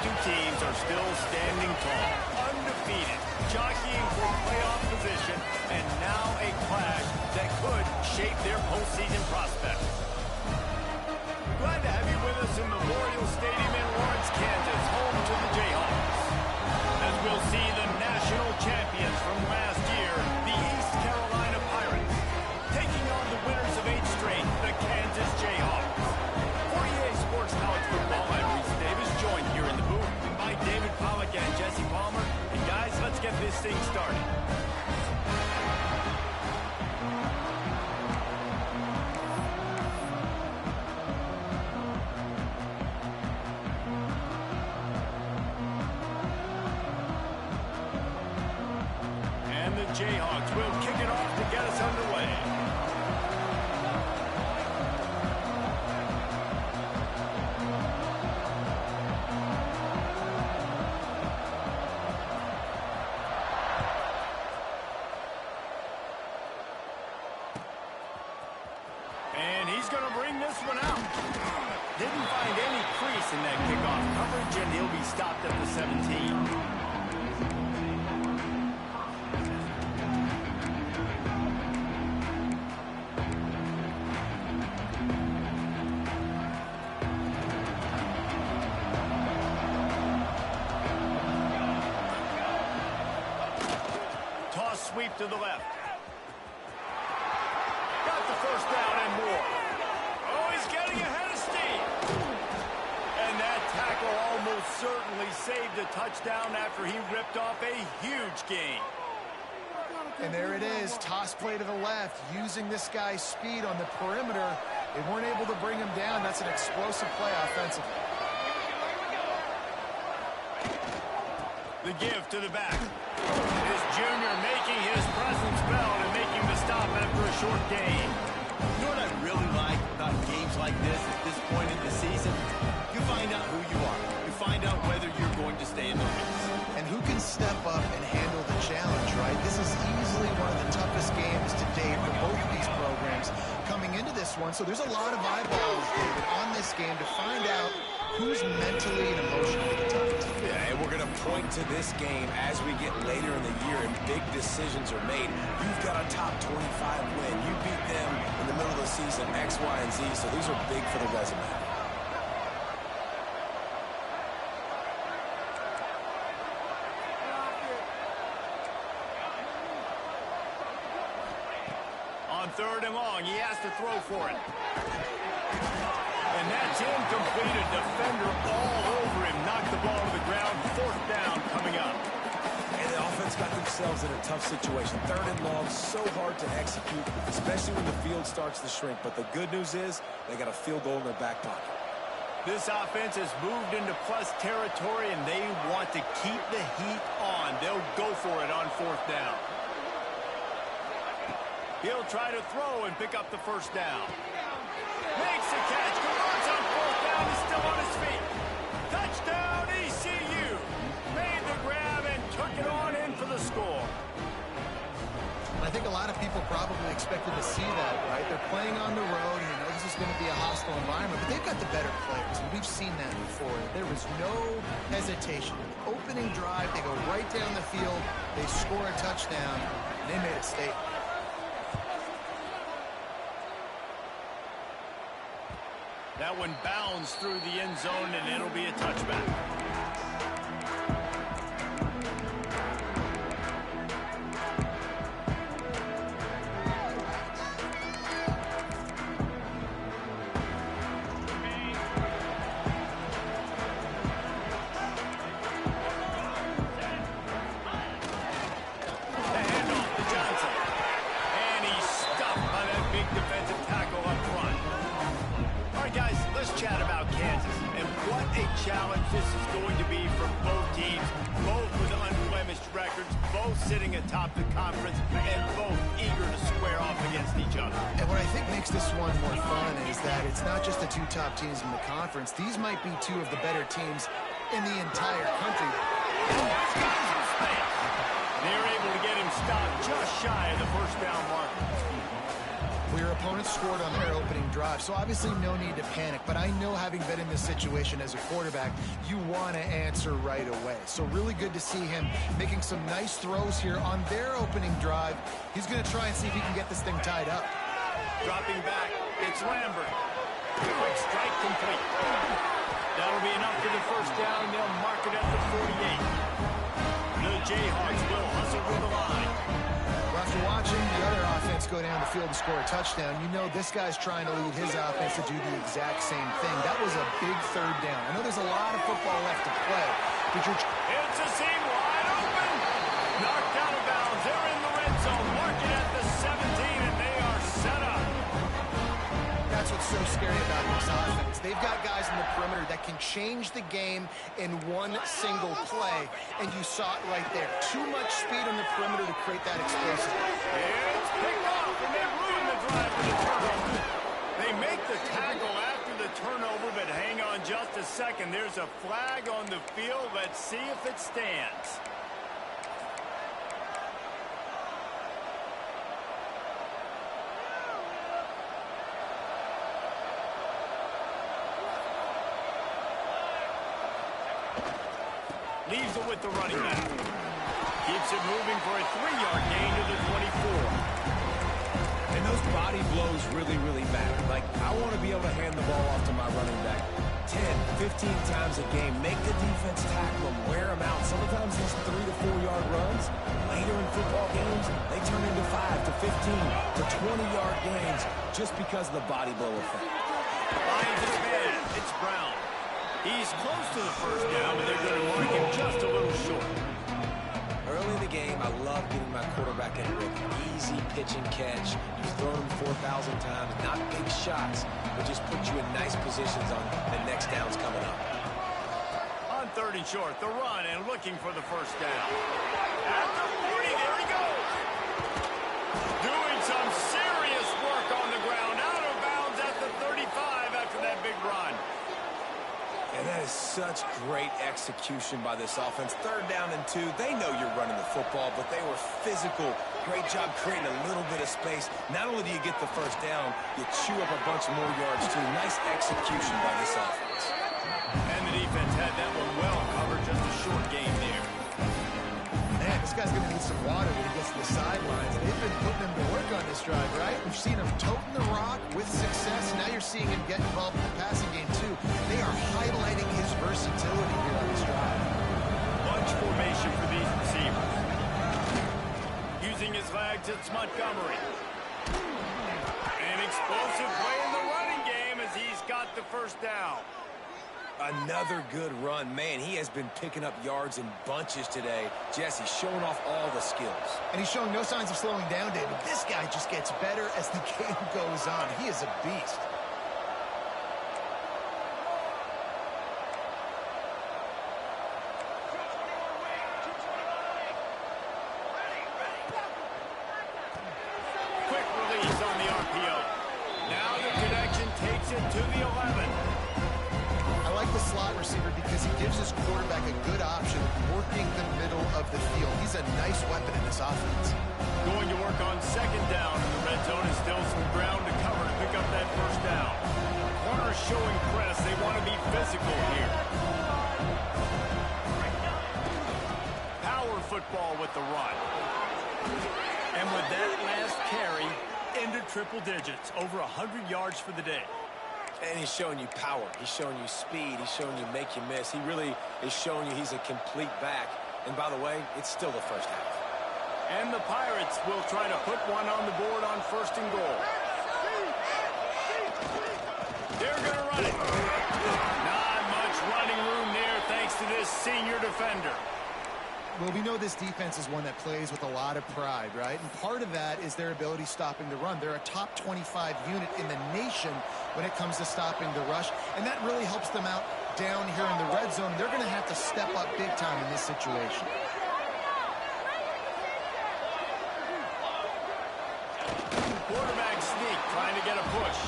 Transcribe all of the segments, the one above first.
two teams are still standing tall, undefeated, jockeying for playoff position, and now a clash that could shape their postseason prospects. Glad to have you with us in Memorial Stadium in Lawrence, Kansas, home to the Jayhawks. As we'll see the national champions from last year, the East Carolina Pirates, taking on the winners of 8 straight, the Kansas Jayhawks. For EA Sports College Football, I'm Reese Davis, joined here in the booth by David Pollack and Jesse Palmer. And guys, let's get this thing started. Jayhawks will kick it off to get us underway. And he's going to bring this one out. Didn't find any crease in that kickoff coverage, and he'll be stopped at the 17. Sweep to the left. Got the first down and more. Oh, he's getting ahead of steam. And that tackle almost certainly saved a touchdown after he ripped off a huge gain. And there it is, toss play to the left, using this guy's speed on the perimeter. They weren't able to bring him down. That's an explosive play offensively. The give to the back. Is Junior making his presence felt and making the stop after a short gain. You know what I really like about games like this at this point in the season? You find out who you are. You find out whether you're going to stay in the race. And who can step up and handle the challenge, right? This is easily one of the toughest games to date for both of these programs coming into this one. So there's a lot of eyeballs, David, on this game to find out who's mentally and emotionally tough. Yeah, and we're going to point to this game as we get later in the year and big decisions are made. You've got a top 25 win. You beat them in the middle of the season, X, Y, and Z, so these are big for the resume. On 3rd and long, he has to throw for it. And that's incomplete. A defender all over him. Knocked the ball to the ground. 4th down coming up. And the offense got themselves in a tough situation. 3rd and long, so hard to execute, especially when the field starts to shrink. But the good news is they got a field goal in their back pocket. This offense has moved into plus territory, and they want to keep the heat on. They'll go for it on 4th down. He'll try to throw and pick up the 1st down. Makes a catch, converts on 4th down, he's still on his feet. Touchdown, ECU. Made the grab and took it on in for the score. I think a lot of people probably expected to see that, right? They're playing on the road, and you know this is going to be a hostile environment, but they've got the better players, and we've seen that before. There was no hesitation. Opening drive, they go right down the field, they score a touchdown, and they made a statement. That one bounds through the end zone, and it'll be a touchback. Challenge this is going to be for both teams, both with unblemished records, both sitting atop the conference, and both eager to square off against each other. And what I think makes this one more fun is that it's not just the 2 top teams in the conference. These might be 2 of the better teams in the entire country. They're able to get him stopped just shy of the 1st down marker. For your opponent's scored on their opening drive, so obviously no need to panic. But I know, having been in this situation as a quarterback, you want to answer right away. So really good to see him making some nice throws here on their opening drive. He's going to try and see if he can get this thing tied up. Dropping back, it's Lambert. Quick strike complete. That'll be enough for the first down. They'll mark it at the 48. The Jayhawks will hustle to the line. Well, after watching the other offense go down the field and score a touchdown, you know this guy's trying to lead his offense to do the exact same thing. That was a big third down. I know there's a lot of football left to play, but you're... It's a seam wide open. Knocked out of bounds. They're in the red zone. Mark it at the 17, and they are set up. That's what's so scary about this offense. They've got guys in the perimeter that can change the game in one single play, and you saw it right there. Too much speed on the perimeter to create that explosive. It's picked off, and they ruin the drive with the turnover. They make the tackle after the turnover, but hang on just a second. There's a flag on the field. Let's see if it stands. Leaves it with the running back. Keeps it moving for a 3-yard gain to the 24. And those body blows really matter. Like, I want to be able to hand the ball off to my running back 10, 15 times a game. Make the defense tackle him, wear him out. Sometimes these 3 to 4 yard runs, later in football games, they turn into 5 to 15 to 20-yard gains just because of the body blow effect. Finds his man. It's Brown. He's close to the first down, but they're going to mark him just a little short. Early in the game, I love getting my quarterback in a rhythm. Easy pitch and catch. You've thrown him 4,000 times. Not big shots, but just put you in nice positions on the next downs coming up. On 3rd and short, the run and looking for the first down. At the 40, there he goes. Doing some serious work on the ground. Out of bounds at the 35 after that big run. And that is such great execution by this offense. 3rd down and 2. They know you're running the football, but they were physical. Great job creating a little bit of space. Not only do you get the first down, you chew up a bunch more yards, too. Nice execution by this offense. And the defense had that one well covered. Just a short game there. Man, this guy's going to need some water when he gets to the sidelines. They've been putting him to work on this drive, right? We've seen him toting the rock with success. Now you're seeing him get involved in the passing game, too. They are highlighting his versatility here on this drive. Bunch formation for these receivers. Using his legs, it's Montgomery. An explosive play in the running game as he's got the first down. Another good run. Man, he has been picking up yards in bunches today. Jesse showing off all the skills. And he's showing no signs of slowing down, David. This guy just gets better as the game goes on. He is a beast. Quick release on the RPO. Now the connection takes it to the 11. I like the slot receiver because he gives his quarterback a good option working the middle of the field. He's a nice weapon in this offense. Going to work on 2nd down in the red zone, and still some ground to cover to pick up that first down. Corners showing press. They want to be physical here. Power football with the run. And with that last carry, into triple digits. Over 100 yards for the day. And he's showing you power. He's showing you speed. He's showing you make you miss. He really is showing you he's a complete back. And by the way, it's still the first half. And the Pirates will try to put one on the board on 1st and goal. They're going to run it. Not much running room there thanks to this senior defender. Well, we know this defense is one that plays with a lot of pride, right? And part of that is their ability stopping the run. They're a top 25 unit in the nation when it comes to stopping the rush, and that really helps them out down here in the red zone. They're going to have to step up big time in this situation. Quarterback sneak, trying to get a push.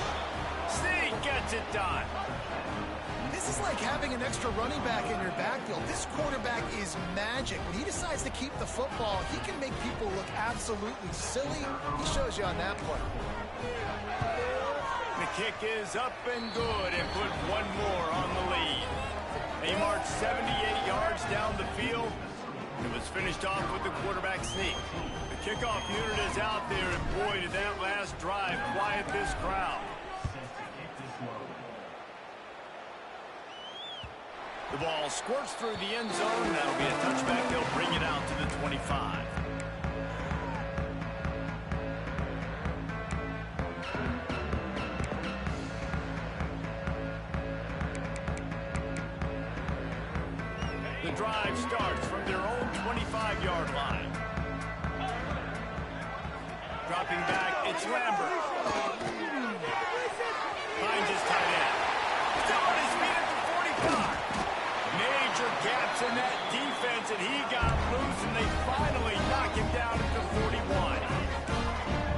Sneak, gets it done. This is like having an extra running back in your backfield. This quarterback is magic. When he decides to keep the football, he can make people look absolutely silly. He shows you on that play. The kick is up and good and put one more on the lead. They marched 78 yards down the field. It was finished off with the quarterback sneak. The kickoff unit is out there, and boy, did that last drive quiet this crowd. The ball squirts through the end zone. That'll be a touchback. They'll bring it out to the 25. The drive starts from their own 25-yard line. Dropping back, it's Lambert. Finds his tight end. Still on his feet at the 45. Major gaps in that defense, and he got loose, and they finally knock him down at the 41.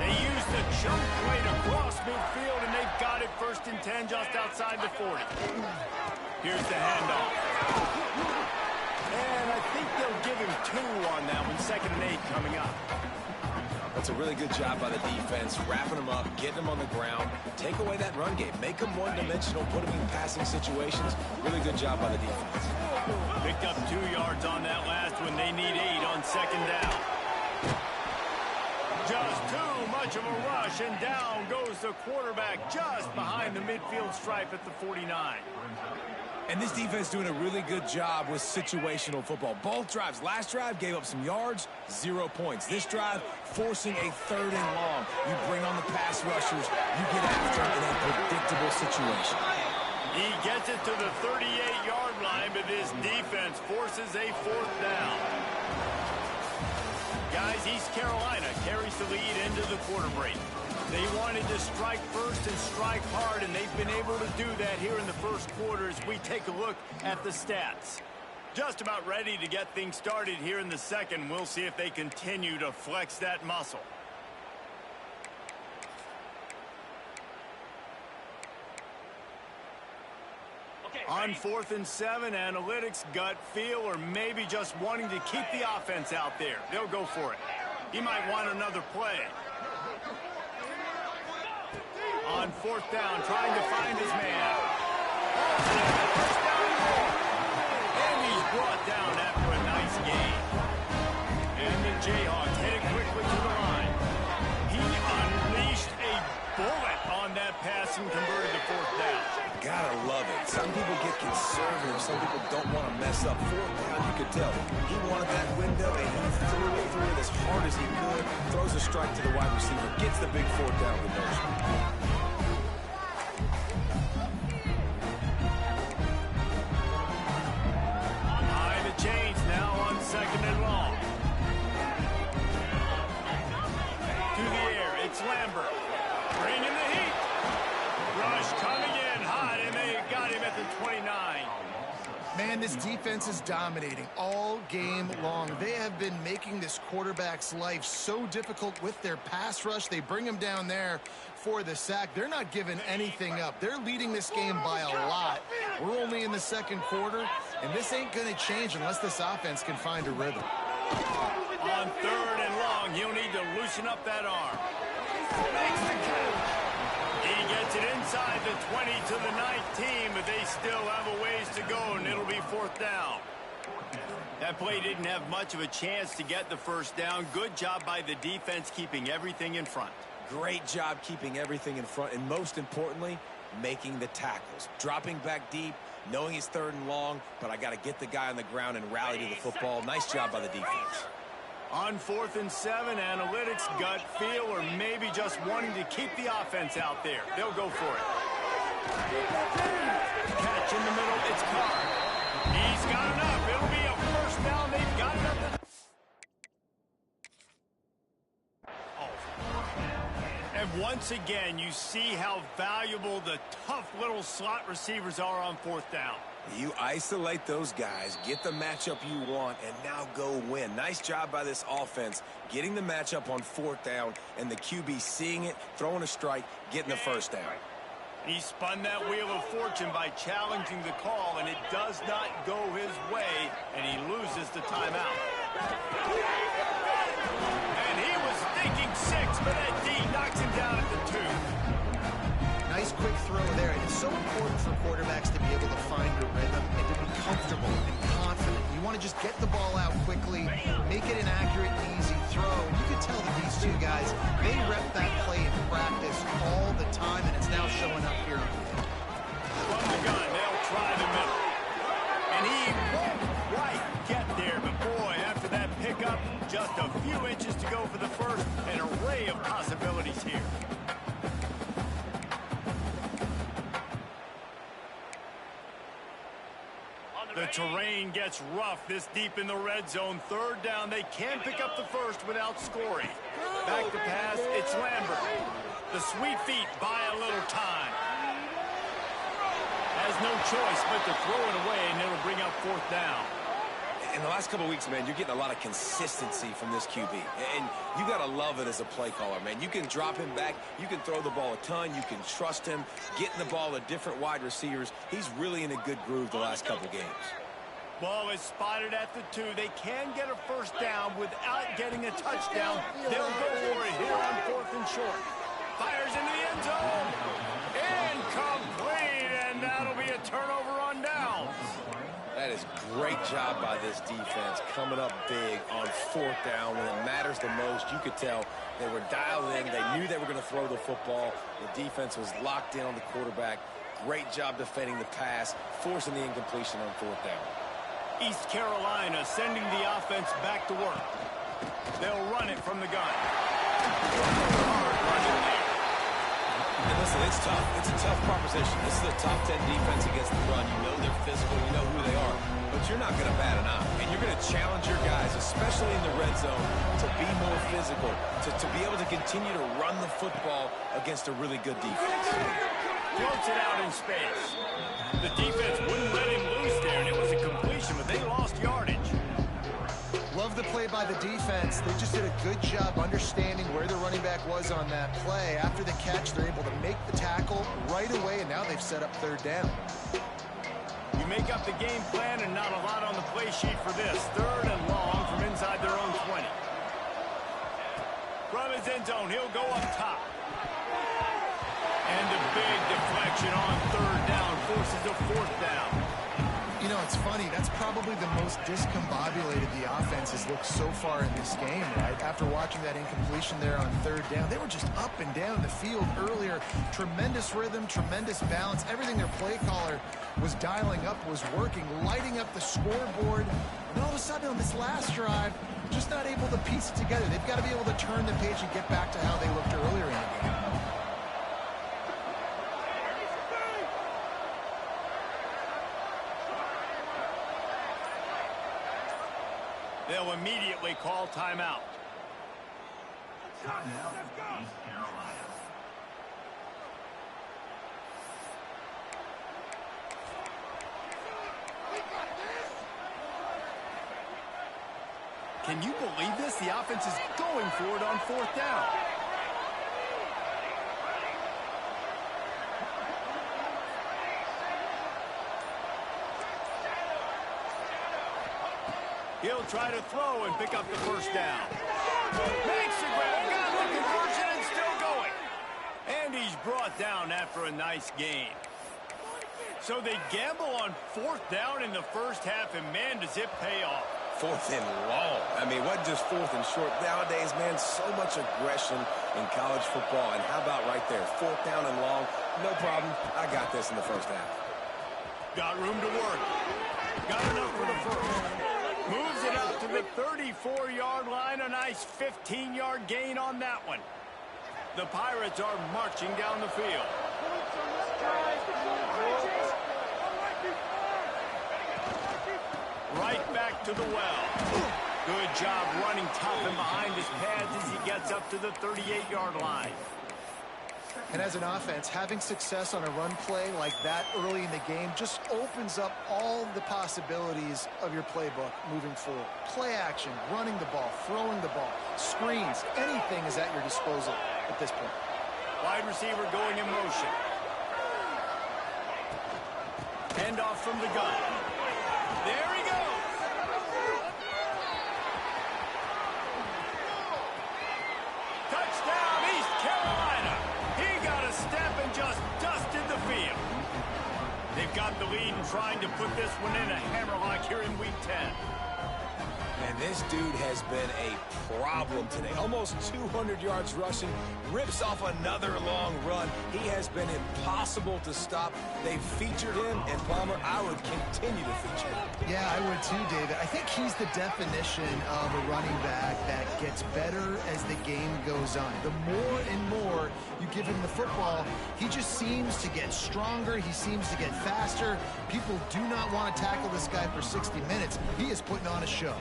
They used the jump play to cross midfield, and they've got it 1st and 10 just outside the 40. Here's the handoff. And I think they'll give him 2 on that one. 2nd and 8 coming up. That's a really good job by the defense, wrapping them up, getting them on the ground. Take away that run game. Make them one-dimensional, put them in passing situations. Really good job by the defense. Picked up 2 yards on that last one. They need 8 on 2nd down. Just too much of a rush, and down goes the quarterback just behind the midfield stripe at the 49. And this defense doing a really good job with situational football. Both drives. Last drive gave up some yards, 0 points. This drive forcing a 3rd and long. You bring on the pass rushers. You get after in a predictable situation. He gets it to the 38-yard line, but this defense forces a 4th down. Guys, East Carolina carries the lead into the quarter break. They wanted to strike first and strike hard, and they've been able to do that here in the first quarter as we take a look at the stats. Just about ready to get things started here in the second. We'll see if they continue to flex that muscle. On 4th and 7, analytics, gut feel, or maybe just wanting to keep the offense out there. They'll go for it. He might want another play. On 4th down, trying to find his man. First down and more. And he's brought down after a nice gain. And the Jayhawks headed quickly to the line. He unleashed a bullet on that pass and converted the 4th down. Gotta love it. Some people get conservative. Some people don't want to mess up. 4th down, you could tell. He wanted that window, and he threw it as hard as he could. Throws a strike to the wide receiver. Gets the big 4th down conversion. Chains now on 2nd and long. To the air, it's Lambert. Bringing the heat. Rush coming in hot, and they got him at the 29. Man, this defense is dominating all game long. They have been making this quarterback's life so difficult with their pass rush. They bring him down there for the sack. They're not giving anything up. They're leading this game by a lot. We're only in the 2nd quarter, and this ain't going to change unless this offense can find a rhythm. On 3rd and long, he'll need to loosen up that arm. He gets it inside the 20 to the 19, but they still have a ways to go, and it'll be 4th down. That play didn't have much of a chance to get the 1st down. Good job by the defense keeping everything in front. Great job keeping everything in front, and most importantly, making the tackles. Dropping back deep, knowing it's 3rd and long, but I got to get the guy on the ground and rally to the football. Nice job by the defense. On 4th and 7, analytics, gut feel, or maybe just wanting to keep the offense out there. They'll go for it. Catch in the middle, it's Carr. He's got enough. It'll be a 1st down. They've got enough. And once again, you see how valuable the tough little slot receivers are on 4th down. You isolate those guys, get the matchup you want, and now go win. Nice job by this offense, getting the matchup on 4th down, and the QB seeing it, throwing a strike, getting the 1st down. He spun that wheel of fortune by challenging the call, and it does not go his way, and he loses the timeout. And he was thinking 6, but that D knocks him down at the 2. Nice quick throw there. And it's so important for quarterbacks to be able to find a rhythm and to be comfortable and confident. You want to just get the ball out quickly, make it an accurate, easy throw. And you can tell that these two guys, they rep that play in practice all the time, and it's now showing up here on the field. From the gun, they'll try the middle. And he won't quite get there, but boy, after that pickup, just a few inches to go for the first, an array of possibilities here. The terrain gets rough this deep in the red zone. Third down, they can pick up the first without scoring. Back to pass, it's Lambert. The sweet feet buy a little time. Has no choice but to throw it away, and it'll bring up 4th down. In the last couple of weeks, man, you're getting a lot of consistency from this QB. And you got to love it as a play caller, man. You can drop him back. You can throw the ball a ton. You can trust him, getting the ball to different wide receivers. He's really in a good groove the last couple of games. Ball is spotted at the 2. They can get a first down without getting a touchdown. They'll go for it here on 4th and short. Fires into the end zone. Incomplete, and that'll be a turnover on downs. That is great job by this defense, coming up big on 4th down when it matters the most. You could tell they were dialed in. They knew they were going to throw the football. The defense was locked in on the quarterback. Great job defending the pass, forcing the incompletion on 4th down. East Carolina sending the offense back to work. They'll run it from the gun. Hard running there. And listen, it's tough. It's a tough proposition. This is a top 10 defense against the run. You know they're physical. You know who they are. But you're not going to bat an eye. And you're going to challenge your guys, especially in the red zone, to be more physical, to be able to continue to run the football against a really good defense. Floats it out in space. The defense wouldn't let him loose there, and it was a completion, but they lost yardage. Love the play by the defense. They just did a good job understanding where the running back was on that play. After the catch, they're able to make the tackle right away, and now they've set up 3rd down. You make up the game plan, and not a lot on the play sheet for this. 3rd and long from inside their own 20. From his end zone, he'll go up top. And a big deflection on 3rd down forces a 4th down. You know, it's funny. That's probably the most discombobulated the offense has looked so far in this game, right? After watching that incompletion there on 3rd down, they were just up and down the field earlier. Tremendous rhythm, tremendous balance. Everything their play caller was dialing up was working, lighting up the scoreboard. And all of a sudden on this last drive, just not able to piece it together. They've got to be able to turn the page and get back to how they looked earlier in the game. They'll immediately call timeout. Can you believe this? The offense is going for it on 4th down. He'll try to throw and pick up the first down. Makes the grab, got the conversion, and still going. And he's brought down after a nice gain. So they gamble on 4th down in the first half, and man, does it pay off. 4th and long. I mean, what just 4th and short? Nowadays, man, so much aggression in college football. And how about right there? 4th down and long. No problem. I got this in the first half. Got room to work. Got enough for the first. Moves it out to the 34-yard line. A nice 15-yard gain on that one. The Pirates are marching down the field. Right back to the well. Good job running tough and behind his pads as he gets up to the 38-yard line. And as an offense, having success on a run play like that early in the game just opens up all the possibilities of your playbook moving forward. Play action, running the ball, throwing the ball, screens, anything is at your disposal at this point. Wide receiver going in motion. Handoff from the gun. There he goes. Touchdown, East Carolina. He got a step and just dusted the field. They've got the lead and trying to put this one in a hammerlock here in Week 10. And this dude has been a problem today. Almost 200 yards rushing, rips off another long run. He has been impossible to stop. They've featured him, and Palmer, I would continue to feature him. Yeah, I would too, David. I think he's the definition of a running back that gets better as the game goes on. The more and more you give him the football, he just seems to get stronger. He seems to get faster. People do not want to tackle this guy for 60 minutes. He is putting on a show.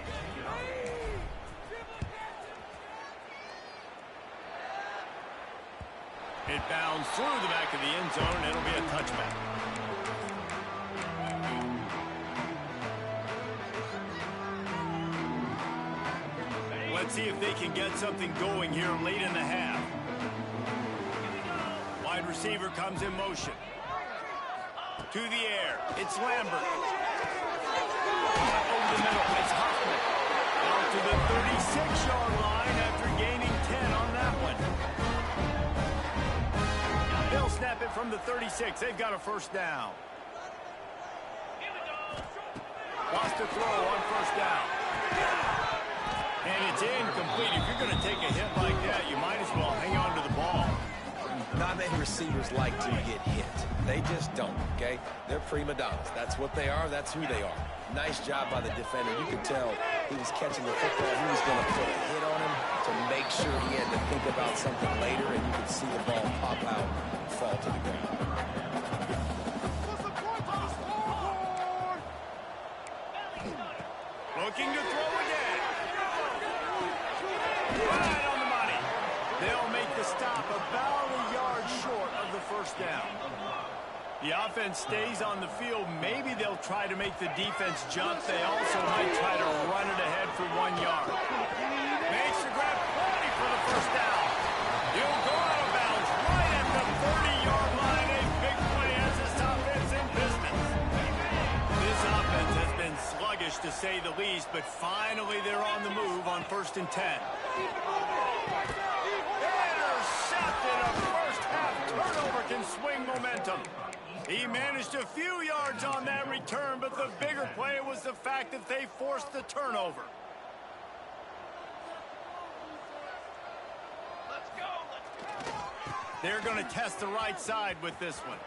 It bounds through the back of the end zone. It'll be a touchback. Let's see if they can get something going here late in the half. Wide receiver comes in motion. To the air. It's Lambert. Over the middle. It's Hoffman. Out to the 36-yard line after gaining 10 on that one. They'll snap it from the 36. They've got a first down. Lost to throw on first down. And it's incomplete. If you're going to take a hit like that, you might as well hang on to the ball. Not many receivers like to get hit. They just don't, okay? They're prima donnas. That's what they are. That's who they are. Nice job by the defender. You could tell he was catching the football. He was going to put a hit on him to make sure he had to think about something later, and you could see the ball pop out and fall to the ground. Looking to throw again. Right on the money. They'll make the stop about a yard short of the first down. The offense stays on the field. Maybe they'll try to make the defense jump. They also might try to run it ahead for 1 yard. Makes the grab, plenty for the first down. He'll go out of bounds right at the 30-yard line. A big play as this offense in business. This offense has been sluggish to say the least, but finally they're on the move on 1st and 10. Intercepted. A first-half turnover can swing momentum. He managed a few yards on that return, but the bigger play was the fact that they forced the turnover. They're going to test the right side with this one.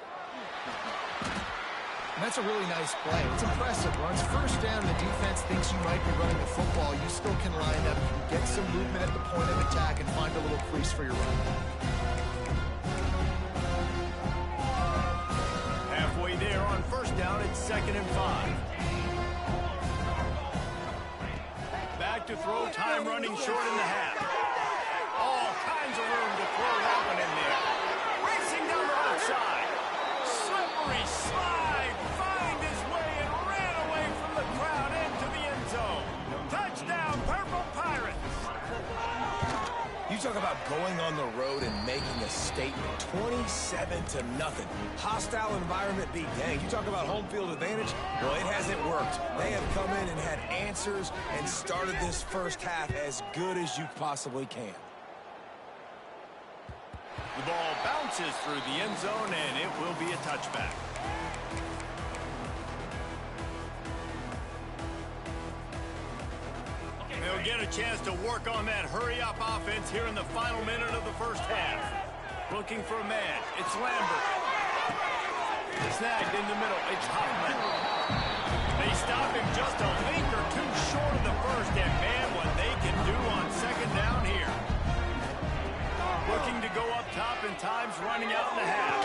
And that's a really nice play. It's impressive. Once first down, the defense thinks you might be running the football. You still can line up, get some movement at the point of attack, and find a little crease for your run. Halfway there on first down, it's 2nd and 5. Back to throw, time running short in the half. All kinds of room to throw that one in there. Racing down the outside. Slippery slide. Find his way and ran away from the crowd into the end zone. Touchdown, Purple Pirates. You talk about going on the road and making a statement. 27-0. Hostile environment be danged. You talk about home field advantage. Well, it hasn't worked. They have come in and had answers and started this first half as good as you possibly can. The ball bounces through the end zone, and it will be a touchback. They'll get a chance to work on that hurry-up offense here in the final minute of the first half. Looking for a man. It's Lambert. Snagged in the middle. It's Hoffman. They stop him just a link or two short of the first, and man, what they can do on 2nd down here. Looking to go up top, and time's running out in the half.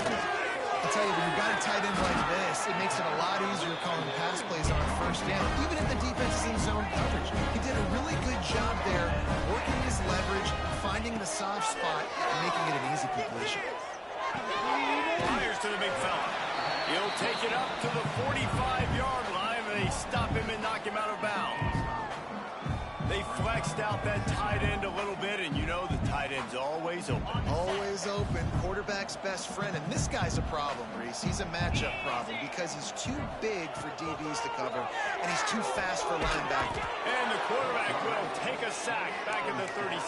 I'll tell you, when you've got a tight end like this, it makes it a lot easier calling pass plays on first down, even if the defense is in zone coverage. He did a really good job there, working his leverage, finding the soft spot, and making it an easy completion. Fires to the big fella. He'll take it up to the 45-yard line, and they stop him and knock him out of bounds. They flexed out that tight end a little bit, and you know the tight end's always open. Always open, quarterback's best friend. And this guy's a problem, Reese. He's a matchup problem because he's too big for DBs to cover, and he's too fast for linebackers. And the quarterback will take a sack back at the 36.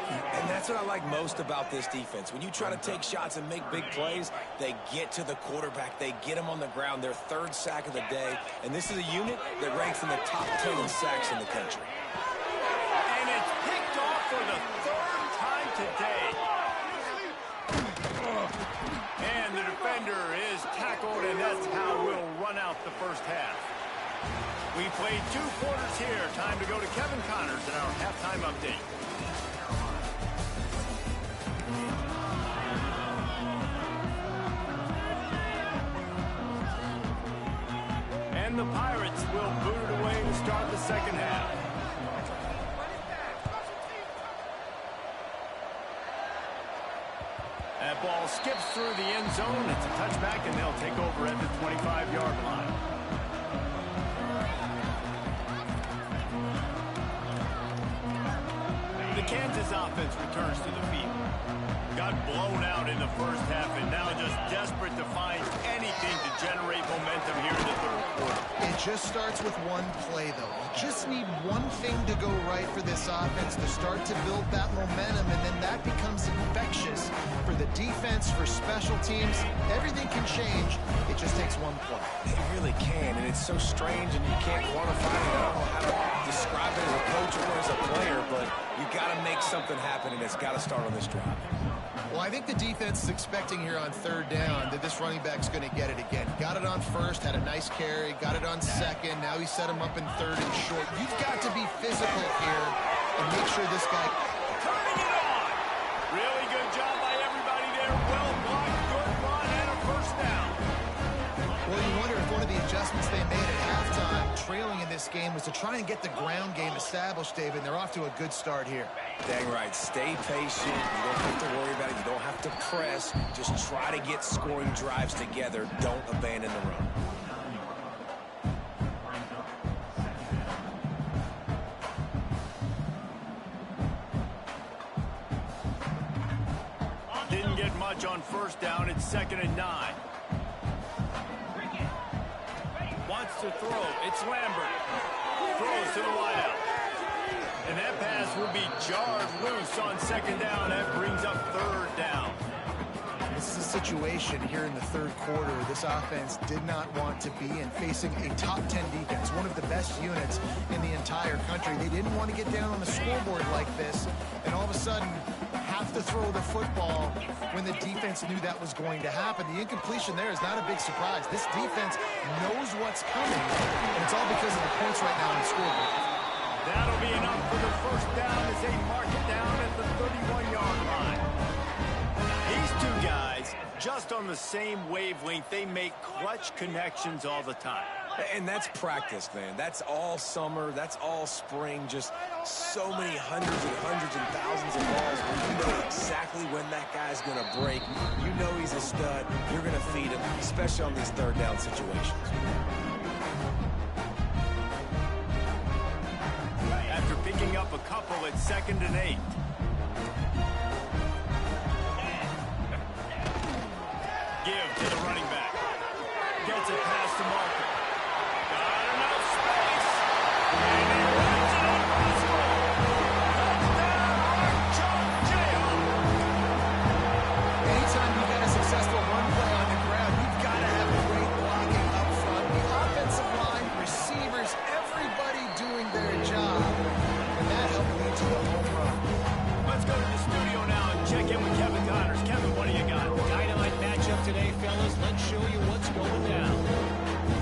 And that's what I like most about this defense. When you try to take shots and make big plays, they get to the quarterback. They get him on the ground, their third sack of the day. And this is a unit that ranks in the top 10 in sacks in the country. And it's picked off for the third time today. And the defender is tackled, and that's how we'll run out the first half. We played 2 quarters here. Time to go to Kevin Connors in our halftime update. And the Pirates will boot it away to start the second half. That ball skips through the end zone. It's a touchback, and they'll take over at the 25-yard line. The Kansas offense returns to the field. Got blown out in the first half, and now just desperate to find anything to generate momentum here in the third quarter. It just starts with one play, though. You just need one thing to go right for this offense to start to build that momentum, and then that becomes infectious for the defense, for special teams. Everything can change. It just takes one play. It really can, and it's so strange, and you can't quantify it. I don't know how to describe it as a coach or as a player, but you got to make something happen, and it's got to start on this drive. Well, I think the defense is expecting here on third down that this running back's going to get it again. Got it on first, had a nice carry, got it on second. Now he set him up in third and short. You've got to be physical here and make sure this guy... Turning it on! Really good job by everybody there. Well blocked, good run, and a first down. Well, you wonder if one of the adjustments they made at halftime, trailing in this game, was to try and get the ground game established, David. They're off to a good start here. Dang right. Stay patient. You don't have to worry about it. You don't have to press. Just try to get scoring drives together. Don't abandon the run. Didn't get much on first down. It's 2nd and 9. Wants to throw. It's Lambert. Throws to the wideout. And that pass will be jarred loose on 2nd down. That brings up 3rd down. This is a situation here in the third quarter this offense did not want to be in, facing a top 10 defense, one of the best units in the entire country. They didn't want to get down on the scoreboard like this, and all of a sudden have to throw the football when the defense knew that was going to happen. The incompletion there is not a big surprise. This defense knows what's coming, and it's all because of the points right now on the scoreboard. That'll be enough for the first down as they mark it down at the 31-yard line. These two guys, just on the same wavelength, they make clutch connections all the time. And that's practice, man. That's all summer. That's all spring. Just so many hundreds and thousands of balls where you know exactly when that guy's going to break. You know he's a stud. You're going to feed him, especially on these third down situations. After picking up a couple at 2nd and 8. Give to the running back. Gets it past the marker. Got enough space. And he runs it across the goal. Touchdown, Arch-J-O. Anytime you've got a successful run play on the ground, you've got to have great blocking up front. The offensive line, receivers, everybody doing their job. And that helped lead to the home run. Let's go to the studio now and check in with Kevin Connors. Kevin, what do you got? Dynamite matchup today, fellas. Let's show you what's going down.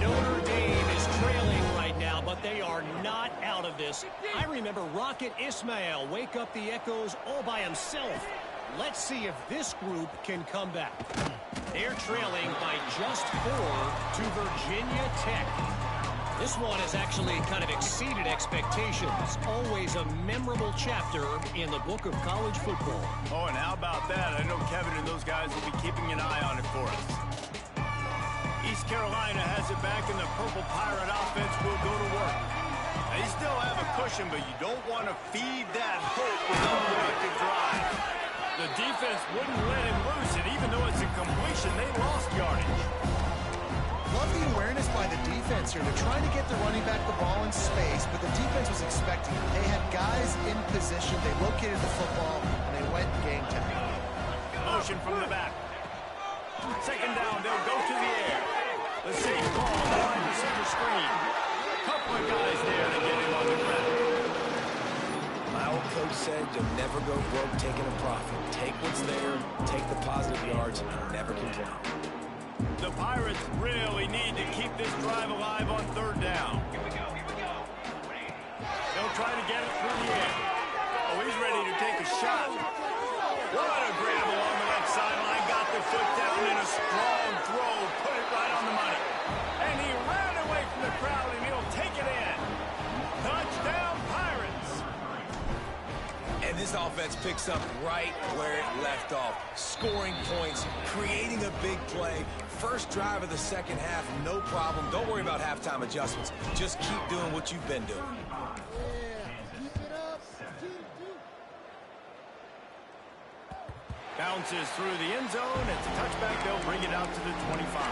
Notre Dame is trailing right now, but they are not out of this. I remember Rocket Ismail wake up the echoes all by himself. Let's see if this group can come back. They're trailing by just 4 to Virginia Tech. This one has actually kind of exceeded expectations. Always a memorable chapter in the book of college football. Oh, and how about that? I know Kevin and those guys will be keeping an eye on it for us. East Carolina has it back, and the Purple Pirate offense will go to work. They still have a cushion, but you don't want to feed that hope with a productive drive. The defense wouldn't let him loose, and even though it's a completion, they lost yardage. Love the awareness by the defense here. They're trying to get the running back the ball in space, but the defense was expecting it. They had guys in position. They located the football, and they went game time. Motion from the back. Second down, they'll go to the air. The safe ball, the wide receiver screen. Couple of guys there to get him on the ground. My old coach said you'll never go broke taking a profit. Take what's there, take the positive yards, and never complain. The Pirates really need to keep this drive alive on third down. They'll try to get it through the air. Oh, he's ready to take a shot. What a grab along the left sideline. Got the foot down in a strong throw. Put it right on the money. And he ran away from the crowd, and he'll take it in. Touchdown, Pirates. And this offense picks up right where it left off. Scoring points, creating a big play. First drive of the second half, no problem. Don't worry about halftime adjustments. Just keep doing what you've been doing. Bounces through the end zone. It's a touchback. They'll bring it out to the 25.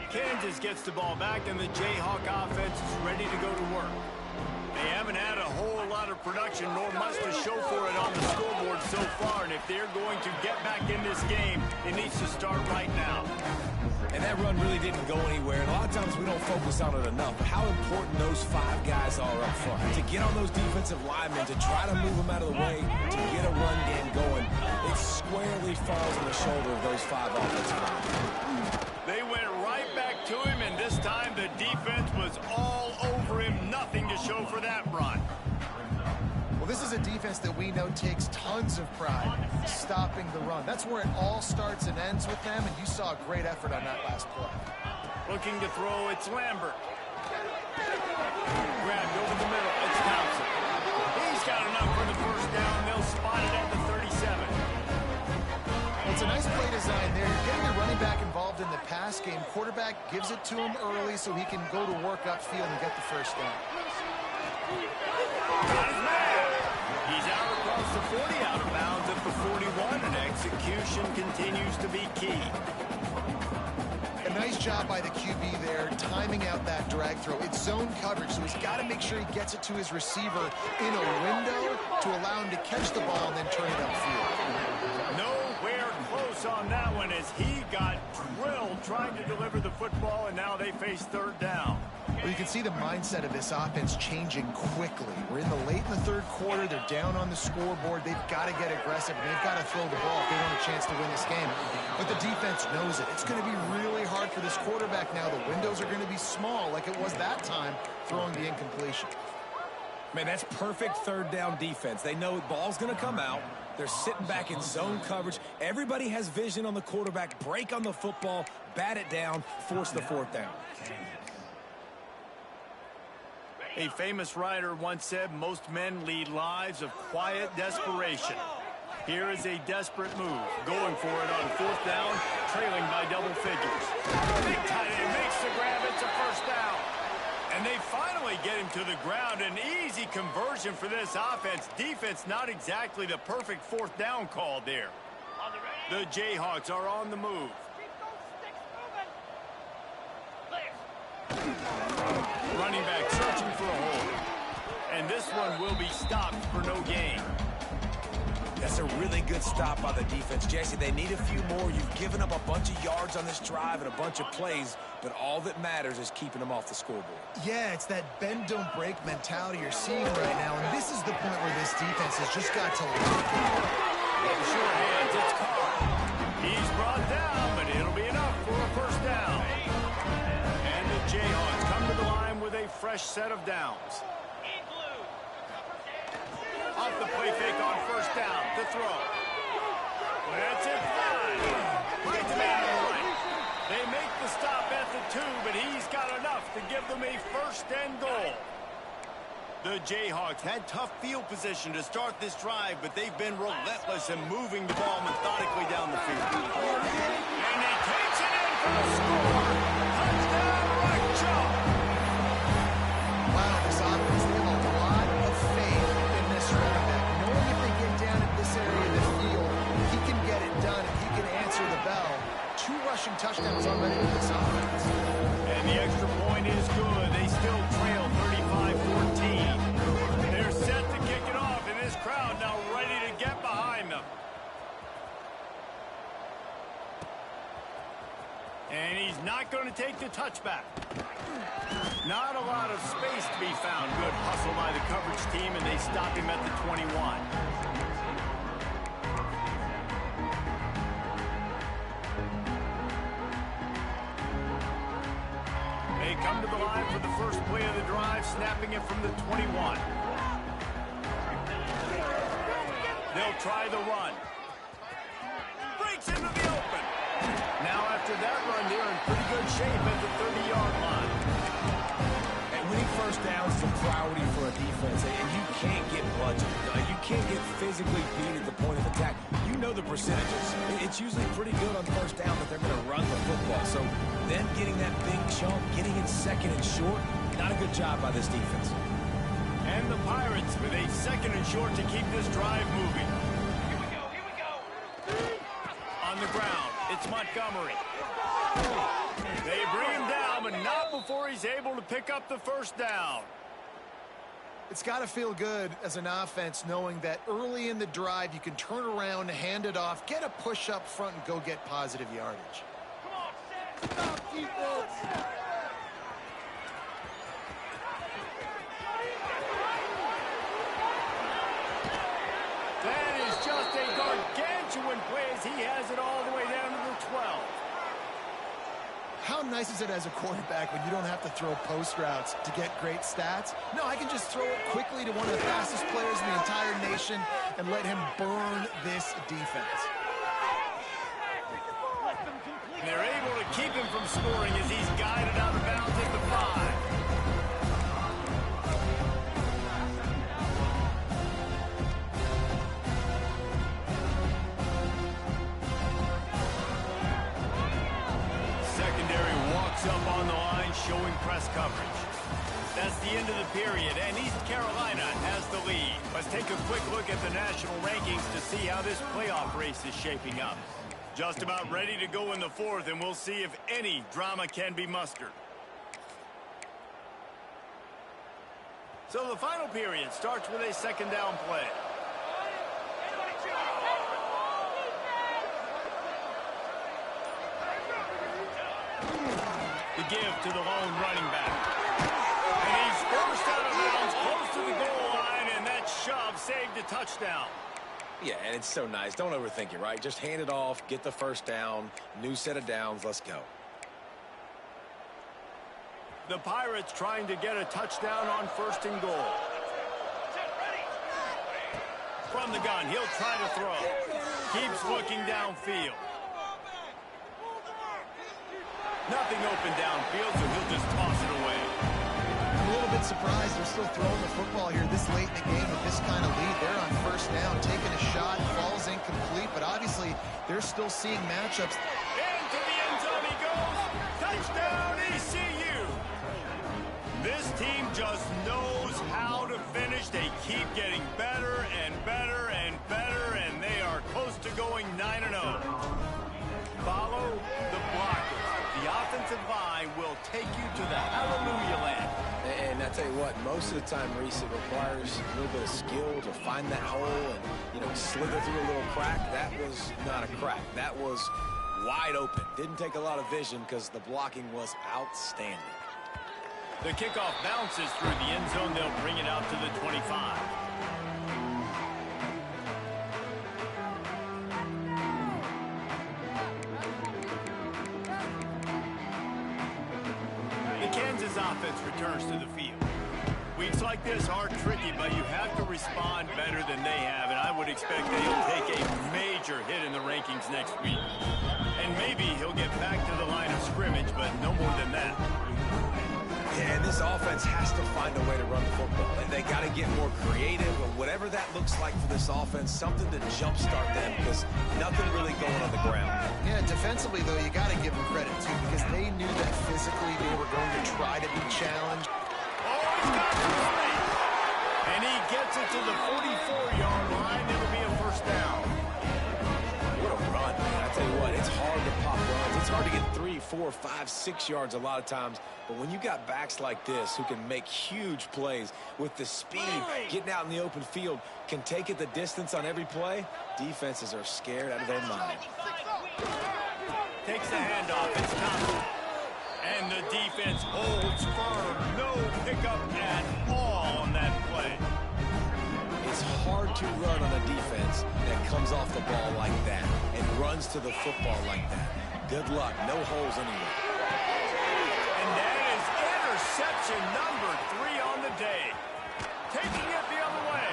Kansas gets the ball back, and the Jayhawk offense is ready to go to work. They haven't had a whole lot of production, nor much to show for it on the scoreboard so far, and if they're going to get back in this game, it needs to start right now. And that run really didn't go anywhere, and a lot of times we don't focus on it enough, but how important those five guys are up front. To get on those defensive linemen, to try to move them out of the way, to get a run game going, it squarely falls on the shoulder of those five offensive linemen. They went right back to him, and this time the defense was all over him. Nothing to show for that run. Well, this is a defense that we know takes tons of pride stopping the run. That's where it all starts and ends with them, and you saw a great effort on that last play. Looking to throw, it's Lambert. Grabbed over the middle, it's Thompson. He's got enough for the first down. They'll spot it at the 37. It's a nice play design there. You're getting your running back involved in the pass game. Quarterback gives it to him early so he can go to work upfield and get the first down. Got his man. He's out across the 40, out of bounds at the 41, and execution continues to be key. A nice job by the QB there, timing out that drag throw. It's zone coverage, so he's got to make sure he gets it to his receiver in a window to allow him to catch the ball and then turn it upfield. Nowhere close on that one as he got drilled trying to deliver the football, and now they face third down. Well, you can see the mindset of this offense changing quickly. We're in the late in the third quarter. They're down on the scoreboard. They've got to get aggressive, and they've got to throw the ball if they want a chance to win this game. But the defense knows it. It's going to be really hard for this quarterback now. The windows are going to be small like it was that time throwing the incompletion. Man, that's perfect third down defense. They know the ball's going to come out. They're sitting back in zone coverage. Everybody has vision on the quarterback. Break on the football, bat it down, force the fourth down. A famous writer once said, most men lead lives of quiet desperation. Here is a desperate move, going for it on fourth down, trailing by double figures. Big tight end makes the grab, it's a first down. And they finally get him to the ground. An easy conversion for this offense. Defense not exactly the perfect fourth down call there. The Jayhawks are on the move. Running back searching for a hole. And this one will be stopped for no gain. That's a really good stop by the defense. Jesse, they need a few more. You've given up a bunch of yards on this drive and a bunch of plays, but all that matters is keeping them off the scoreboard. Yeah, it's that bend, don't break mentality you're seeing right now, and this is the point where this defense has just got to lock in. Sure hands, it's Carr. He's brought down, but it'll be enough for a first down. And the Jayhawks come to the line with a fresh set of downs. Off the play fake on first down to throw. That's it, 5. Right to man on the right. They make the stop at the 2, but he's got enough to give them a first and goal. The Jayhawks had tough field position to start this drive, but they've been relentless in moving the ball methodically down the field. And he takes it in for the score. Touchdown, right jump. Wow, this offense, they have a lot of faith in this running back. Knowing if they get down in this area of the field, he can get it done and he can answer the bell. 2 rushing touchdowns already with this offense. And the extra point is good. They still trail 35-14. They're set to kick it off, and this crowd now ready to get behind them. And he's not going to take the touchback. Not a lot of space to be found. Good hustle by the coverage team, and they stop him at the 21. They come to the line for the first play of the drive, snapping it from the 21. They'll try the run. Breaks into the open. Now after that run, they're in pretty good shape at the 30-yard line. And winning first downs is a priority for a defense, and you can't get bludgeoned. You can't get physically beat at the point of attack. You know the percentages. It's usually pretty good on first down that they're going to run the football. So then getting that big chunk, getting it second and short, not a good job by this defense. And the Pirates with a second and short to keep this drive moving. Here we go. On the ground, it's Montgomery. They bring him down, but not before he's able to pick up the first down. It's got to feel good as an offense knowing that early in the drive you can turn around, hand it off, get a push up front, and go get positive yardage. Come on, set. Stop, defense. That is just a gargantuan play as he has it all the way down to the 12. How nice is it as a quarterback when you don't have to throw post routes to get great stats? No, I can just throw it quickly to one of the fastest players in the entire nation and let him burn this defense. And they're able to keep him from scoring as he's guided out of bounds at the 5. Up on the line, showing press coverage. That's the end of the period, and East Carolina has the lead. Let's take a quick look at the national rankings to see how this playoff race is shaping up. Just about ready to go in the 4th, and we'll see if any drama can be mustered. So the final period starts with a second down play. The give to the lone running back. And he's forced out of bounds close to the goal line, and that shove saved a touchdown. Yeah, and it's so nice. Don't overthink it, right? Just hand it off, get the first down, new set of downs, let's go. The Pirates trying to get a touchdown on 1st and goal. From the gun, he'll try to throw. Keeps looking downfield. Nothing open downfield, so he'll just toss it away. I'm a little bit surprised they're still throwing the football here this late in the game with this kind of lead. They're on 1st down, taking a shot, falls incomplete, but obviously they're still seeing matchups. Into the end zone he goes. Touchdown, ECU. This team just knows how to finish. They keep getting better and better and better, and they are close to going 9-0. Follow the blocker. The offensive line will take you to the hallelujah land. And I tell you what, most of the time, Reese, it requires a little bit of skill to find that hole and, slither through a little crack. That was not a crack. That was wide open. Didn't take a lot of vision because the blocking was outstanding. The kickoff bounces through the end zone. They'll bring it out to the 25. Kansas offense returns to the field. Weeks like this are tricky, but you have to respond better than they have, and I would expect that he'll take a major hit in the rankings next week. And maybe he'll get back to the line of scrimmage, but no more than that. Yeah, and This offense has to find a way to run the football. They got to get more creative, or whatever that looks like for this offense, something to jumpstart them, because nothing really going on the ground. Yeah, defensively, though, you got to give them credit, too, because they knew that physically they were going to try to be challenged. Oh, he's got it. And he gets it to the 44-yard line. It'll be a first down. What a run, man. I tell you what, it's hard to pop runs. It's hard to get 3, 4, 5, 6 yards a lot of times. But when you got backs like this who can make huge plays with the speed, getting out in the open field, can take it the distance on every play, defenses are scared out of their mind. Takes the handoff. It's Thompson. And the defense holds firm. No pickup at all on that play. It's hard to run on a defense that comes off the ball like that and runs to the football like that. Good luck. No holes anywhere. And that is interception number 3 on the day. Taking it the other way.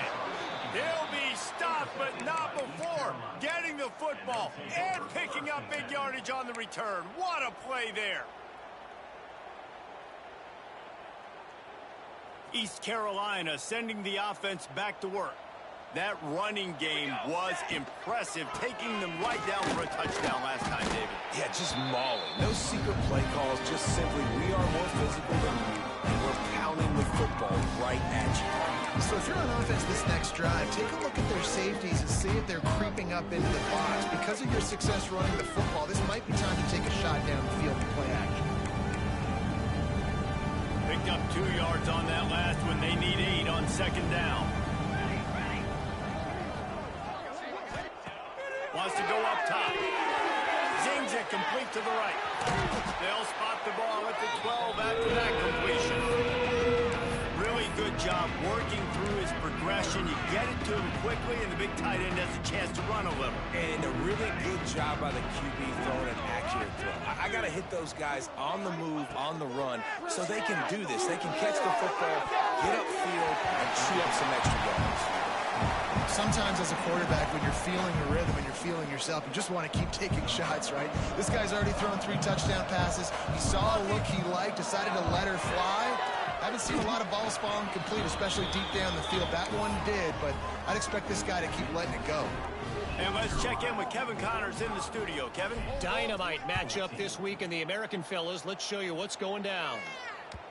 He'll be stopped, but not before getting the football and picking up big yardage on the return. What a play there. East Carolina sending the offense back to work. That running game was impressive, taking them right down for a touchdown last time, David. Yeah, just mauling. No secret play calls, just simply we are more physical than you, and we're pounding the football right at you. So if you're on offense this next drive, take a look at their safeties and see if they're creeping up into the box. Because of your success running the football, this might be time to take a shot down the field and play action. Picked up 2 yards on that last one. They need 8 on second down. Wants to go up top. Zings it complete to the right. They'll spot the ball at the 12 after that completion. Really good job working through his progression. You get it to him quickly, and the big tight end has a chance to run a little. And a really good job by the QB throwing an accurate throw. I got to hit those guys on the move, on the run, so they can do this. They can catch the football, get upfield, and chew up some extra yards. Sometimes as a quarterback, when you're feeling the rhythm and you're feeling yourself, you just want to keep taking shots, right? This guy's already thrown 3 touchdown passes. He saw a look he liked, decided to let her fly. I haven't seen a lot of balls fall incomplete, especially deep down the field. That one did, but I'd expect this guy to keep letting it go. And let's check in with Kevin Connors in the studio. Kevin? Dynamite matchup this week in the American fellas. Let's show you what's going down.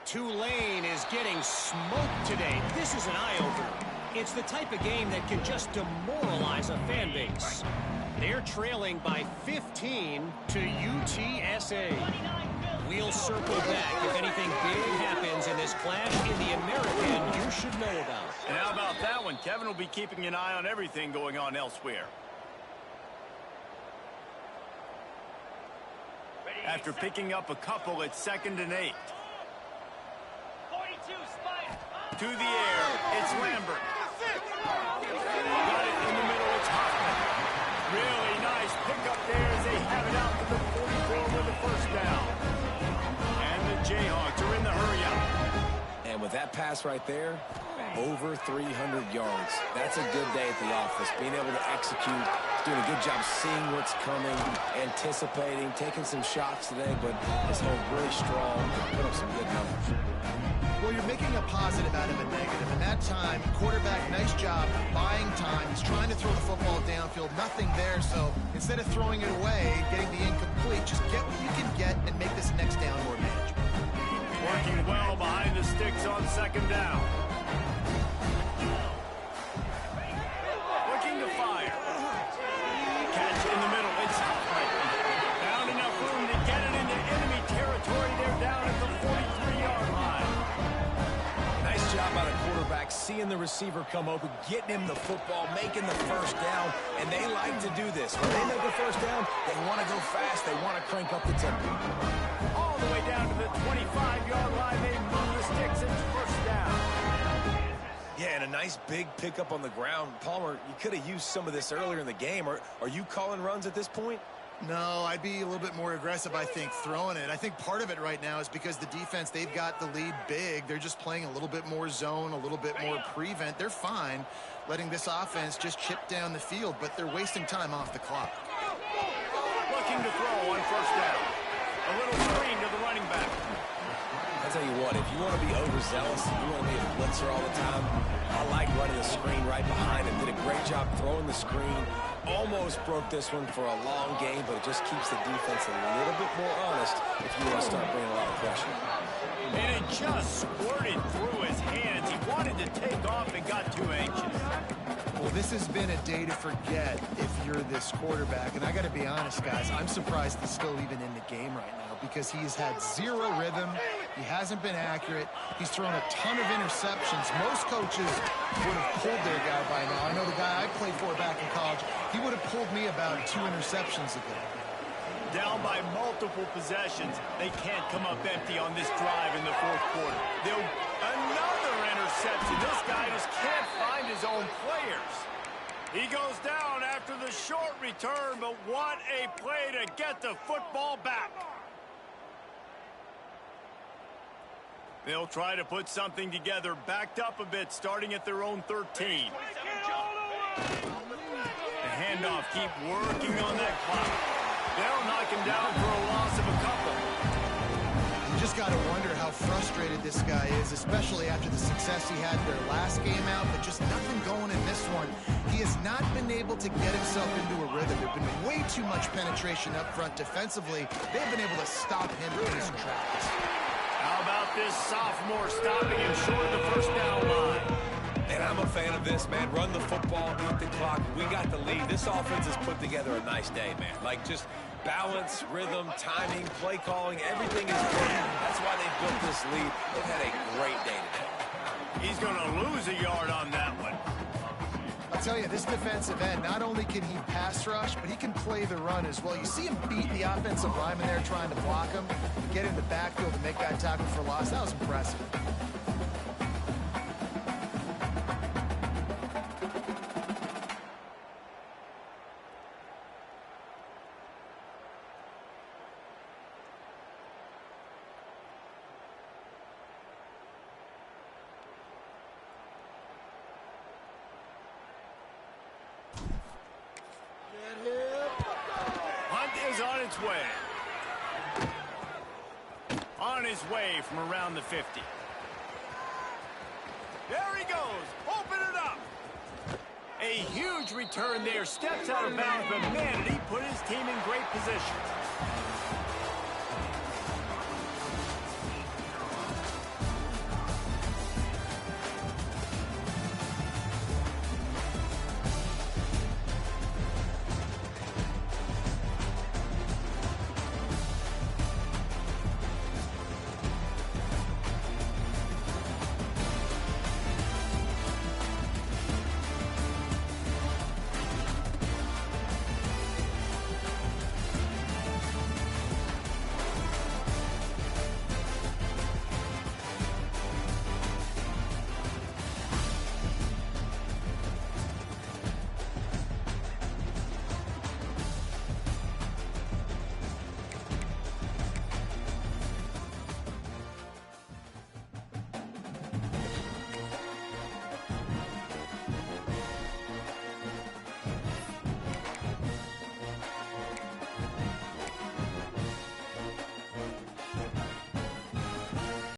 Tulane is getting smoked today. This is an eye-opener. It's the type of game that can just demoralize a fan base. They're trailing by 15 to UTSA. We'll circle back if anything big happens in this clash in the American you should know about. And how about that one? Kevin will be keeping an eye on everything going on elsewhere. After picking up a couple, it's 2nd and 8. To the air, it's Lambert. Got it in the middle, it's Hoffman. Really nice pickup there as they have it out to the 44 with the first down. And the Jayhawks are in the hurry-up. And with that pass right there, over 300 yards. That's a good day at the office. Being able to execute, doing a good job seeing what's coming, anticipating, taking some shots today, but his home really strong, put up some good numbers. Well, you're making a positive out of a negative. And that time, quarterback, nice job buying time. He's trying to throw the football downfield. Nothing there. So instead of throwing it away, getting the incomplete, just get what you can get and make this next down more manageable. Working well behind the sticks on second down. Looking to fire. Catch in the middle. It's Hoffman. Found enough room to get it into enemy territory. They're down at the 43-yard line. Nice job by the quarterback, seeing the receiver come open, getting him the football, making the first down, and they like to do this. When they make a first down, they want to go fast, they want to crank up the tempo. All the way down to the 25-yard line, they move the sticks, it's first down. Yeah, and a nice big pickup on the ground. Palmer, you could have used some of this earlier in the game. Are you calling runs at this point? No, I'd be a little bit more aggressive, I think, throwing it. I think part of it right now is because the defense, they've got the lead big. They're just playing a little bit more zone, a little bit more prevent. They're fine letting this offense just chip down the field, but they're wasting time off the clock. Looking to throw on first down. A little screen to the running back. That's tell you what, if you want to be overzealous, you want to be a blitzer all the time, I like running the screen right behind him. Did a great job throwing the screen. Almost broke this one for a long game, but it just keeps the defense a little bit more honest if you want to start bringing a lot of pressure. And it just squirted through his hands. He wanted to take off and got too anxious. Well, this has been a day to forget if you're this quarterback. And I got to be honest, guys, I'm surprised he's still even in the game right now because he's had zero rhythm. He hasn't been accurate. He's thrown a ton of interceptions. Most coaches would have pulled their guy by now. I know the guy I played for back in college, he would have pulled me about 2 interceptions ago. Down by multiple possessions. They can't come up empty on this drive in the fourth quarter. Another interception. This guy just can't find his own players. He goes down after the short return, but what a play to get the football back. They'll try to put something together, backed up a bit, starting at their own 13. The handoff, keep working on that clock. They'll knock him down for a loss of a couple. You just got to wonder how frustrated this guy is, especially after the success he had their last game out, but just nothing going in this one. He has not been able to get himself into a rhythm. There's been way too much penetration up front defensively. They've been able to stop him in his tracks. How about this sophomore stopping him short of the first down line? And I'm a fan of this, man. Run the football, beat the clock. We got the lead. This offense has put together a nice day, man. Like, just balance, rhythm, timing, play calling, everything is working. That's why they built this lead. They've had a great day today. He's going to lose a yard on that one. I'll tell you, this defensive end, not only can he pass rush, but he can play the run as well. You see him beat the offensive lineman there trying to block him, get in the backfield to make that tackle for loss. That was impressive. On its way. On his way from around the 50. There he goes. Open it up. A huge return there. Steps out of bounds, but man, did he put his team in great position.